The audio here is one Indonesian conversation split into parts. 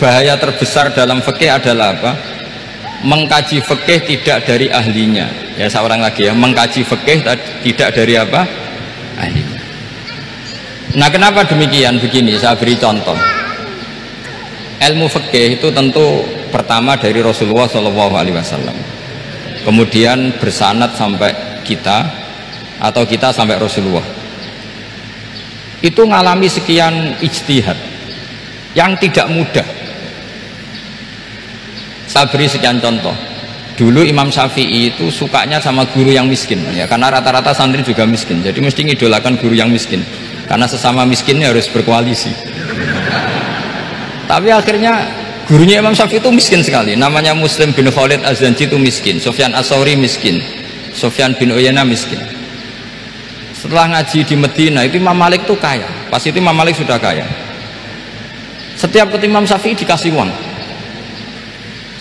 bahaya terbesar dalam fikih adalah apa? Mengkaji fikih tidak dari ahlinya. Ya seorang lagi ya, mengkaji fikih tidak dari apa? Ahlinya. Nah kenapa demikian? Begini, saya beri contoh. Ilmu fikih itu tentu pertama dari Rasulullah SAW, kemudian bersanad sampai kita atau kita sampai Rasulullah. Itu ngalami sekian ijtihad yang tidak mudah. Saya beri sekian contoh. Dulu Imam Syafi'i itu sukanya sama guru yang miskin ya, karena rata-rata santri juga miskin, jadi mesti ngidolakan guru yang miskin karena sesama miskinnya harus berkoalisi. Tapi akhirnya gurunya Imam Syafi'i itu miskin sekali, namanya Muslim bin Khalid Az-Zanji itu miskin, Sufyan As-Sauri miskin, Sufyan bin Uyainah miskin. Setelah ngaji di Medina itu Imam Malik itu kaya, pas itu Imam Malik sudah kaya. Setiap ketemu Imam Syafi'i dikasih uang.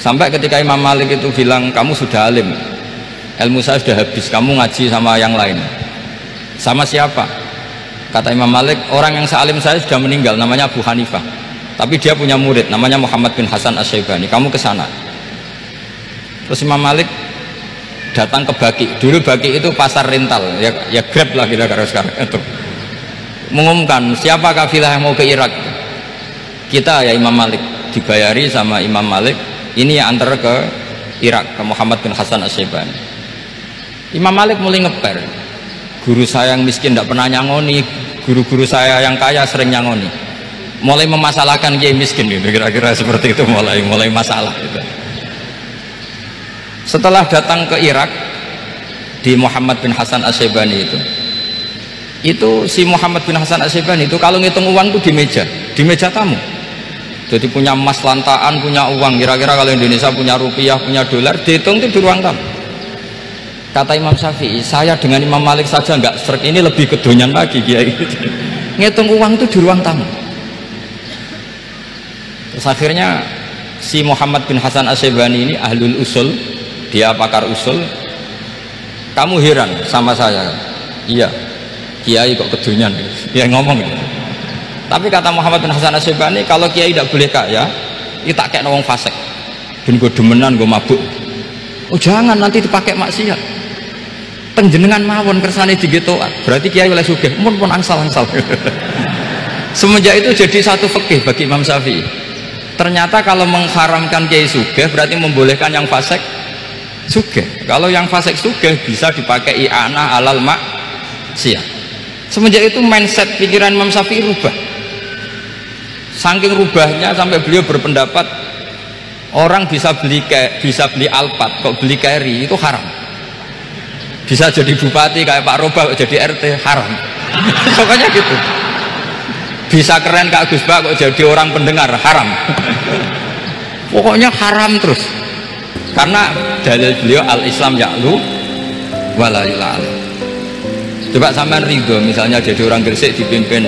Sampai ketika Imam Malik itu bilang, kamu sudah alim, ilmu saya sudah habis, kamu ngaji sama yang lain. Sama siapa? Kata Imam Malik, orang yang sealim saya sudah meninggal, namanya Abu Hanifah, tapi dia punya murid namanya Muhammad bin Hasan Asy-Syaibani, kamu ke sana. Terus Imam Malik datang ke Baki. Dulu Baki itu pasar rental ya Grab lah kira-kira sekarang itu. Mengumumkan siapa kafilah yang mau ke Irak, kita ya Imam Malik, dibayari sama Imam Malik, ini yang antar ke Irak, ke Muhammad bin Hasan Asy-Syaibani. Imam Malik mulai ngeper, guru saya yang miskin tidak pernah nyangoni, guru-guru saya yang kaya sering nyangoni. Mulai memasalahkan kiai miskin gitu, kira-kira seperti itu, mulai masalah gitu. Setelah datang ke Irak di Muhammad bin Hasan Asy-Syaibani itu si Muhammad bin Hasan Asy-Syaibani itu kalau ngitung uang itu di meja tamu. Jadi punya emas lantaan, punya uang, kira-kira kalau Indonesia punya rupiah, punya dolar, dihitung itu di ruang tamu. Kata Imam Syafi'i, saya dengan Imam Malik saja nggak serik, ini lebih kedonyan lagi kiai. Ngitung uang itu di ruang tamu. Terus akhirnya si Muhammad bin Hasan Asy-Syaibani ini ahlul usul, dia pakar usul. Kamu heran sama saya? Iya, kiai kok kedonyan, dia ngomong gitu. Tapi kata Muhammad bin Hasan Asy-Syaibani, kalau kiai tidak boleh kaya, itu tak kayak wong fasik, ben gue demenan, gue mabuk. Oh jangan, nanti dipakai maksiat. Tenjenengan mawon kersane digetokan, berarti kiai oleh sugih, pun angsal-angsal. Semenjak itu jadi satu fikih bagi Imam Syafi'i. Ternyata kalau mengharamkan kiai sugih berarti membolehkan yang fasik sugih. Kalau yang fasik sugih bisa dipakai i'anah alal maksiat. Semenjak itu mindset pikiran Imam Syafi'i rubah. Saking rubahnya sampai beliau berpendapat orang bisa beli Alphard, kok beli carry itu haram. Bisa jadi bupati kayak Pak Roba, kok jadi RT haram. Pokoknya gitu. Bisa keren Kak Gus Bak, kok jadi orang pendengar haram. Pokoknya haram terus. Karena dalil beliau al-Islam ya'lu wala yula'ala. Coba sampean ridho misalnya jadi orang Gresik dipimpin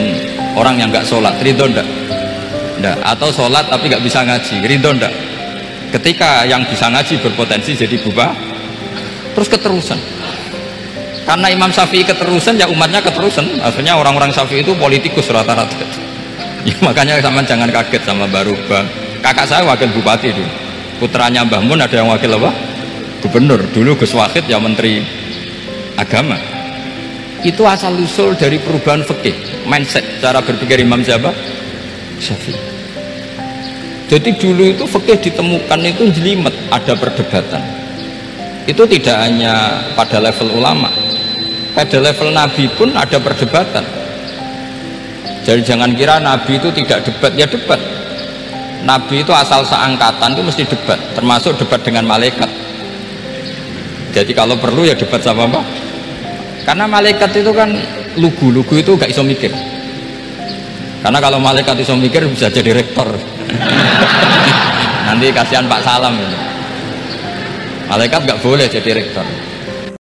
orang yang nggak sholat, ridho ndak? Ndak. Atau sholat tapi nggak bisa ngaji, ridho ndak? Ketika yang bisa ngaji berpotensi jadi bupati, terus keterusan. Karena Imam Syafi'i keterusan, ya umatnya keterusan. Akhirnya orang-orang Syafi'i itu politikus rata-rata. Ya, makanya sampean jangan kaget sama Barubah. Kakak saya wakil bupati dulu. Putranya Mbah Mun ada yang wakil apa? Gubernur. Dulu Gus Wahid ya menteri agama. Itu asal usul dari perubahan fikih, mindset, cara berpikir Imam Syafi'i. Jadi dulu itu fikih ditemukan itu jelimet, ada perdebatan. Itu tidak hanya pada level ulama, pada level Nabi pun ada perdebatan. Jadi jangan kira Nabi itu tidak debat, ya debat. Nabi itu asal seangkatan itu mesti debat, termasuk debat dengan malaikat. Jadi kalau perlu ya debat sama apa? Karena malaikat itu kan lugu itu gak iso mikir. Karena kalau malaikat iso mikir bisa jadi rektor. Nanti kasihan Pak Salam ini. Malaikat gak boleh jadi rektor.